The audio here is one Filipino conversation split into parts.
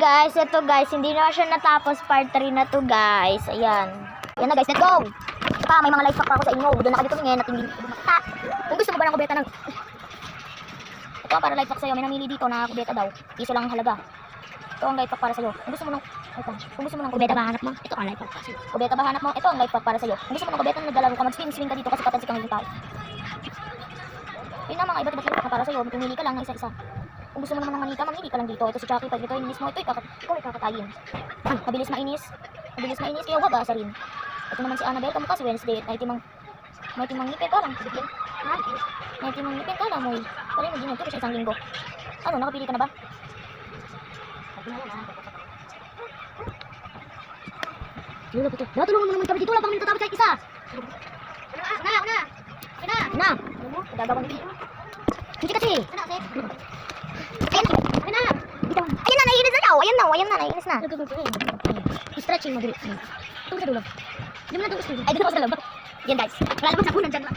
guys, ito guys, hindi na siya natapos, part 3 na to guys. Ayan. Ayan na guys, let's go. Pa, may mga life hack pa ako sa inyo. Doon na kayo tumingin at hindi makita. Kung gusto mo ba ng kubeta ng... Ito para life hack sa'yo, may namili dito na kubeta daw. Piso lang ang halaga. Ito ang life hack para sa'yo. Kung gusto mo ng... Ito. Kung gusto mo ng kubeta ba hanap mo? Ito ang life hack sa'yo. Kubeta ba hanap mo? Ito ang life hack para sa'yo. Kung gusto mo ng kubeta na naglalaro ka, mag-swing ka dito kasi patansi kang yung tao. Yun na mga iba't ibang life hack para sa'yo. Pumili ka lang ng isa-isa. Kung gusto mo naman ng manika, mamili ka lang dito. Ito si Chucky, pag ito inis mo, ito ikakatayin. Mabilis mainis. Mabilis mainis, kaya huwag asa rin. Ito naman si Annabelle, kamukha si Wednesday. May timang ngipin ka lang. May timang ngipin ka lang, moy. Pala mo din ito kasi isang linggo. Ano, nakapili ka na ba? Natulungan mo naman kami dito. Wala pa kami natatapos kahit isa. Na! Gagawin dito. Hindi kasi. Ayan na, naiinis na daw. Ayan na, naiinis na. Stretching mo dito. Ito sa dulo. Yung na dulo sa dulo. Ay, dito sa dulo. Yan guys. Wala naman sa punan dyan lang.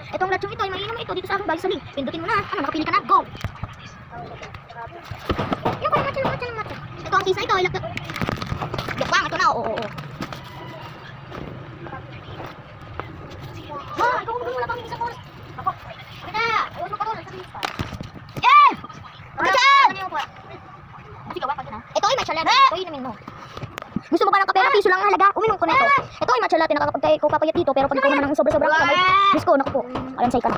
Itong latsong ito ay mainom ito dito sa aking bali sa link. Pindutin mo na. Ano, nakapili ka na. Go! Yung parang matcha. Ito ang sisa ito. Joke lang. Ito na. Oo. Ma, ikaw kung wala pang isang oras. Ako. Kita! Ayos mo pa doon. Eh! Matcha! Sige, wapag na. Ito ay matcha latte. Ito ay inumin mo. Gusto mo ba ng kape na piso lang ang halaga? Uminom ko na ito. Ito ay matcha latte. Nakakapagkay ko papayat dito. Pero pag ikaw naman ng sobra-sobrang kamay. Diyos ko, naku po. Alam sa'yo ka na.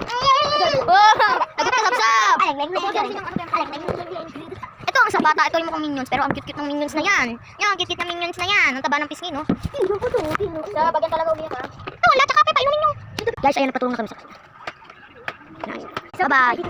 Agad ka, sab-sab! Ito ang sa bata. Ito yung mukhang minions. Pero ang cute-cute ng minions na yan. Yan, cute-cute ng minions na yan. Ang taba ng pisngi, no? Sa bagyan talaga umiyak, ha? Ito, lahat sa kape. Painumin nyo. Guys, ayan, nagpatulong na kami sa... Bye-bye.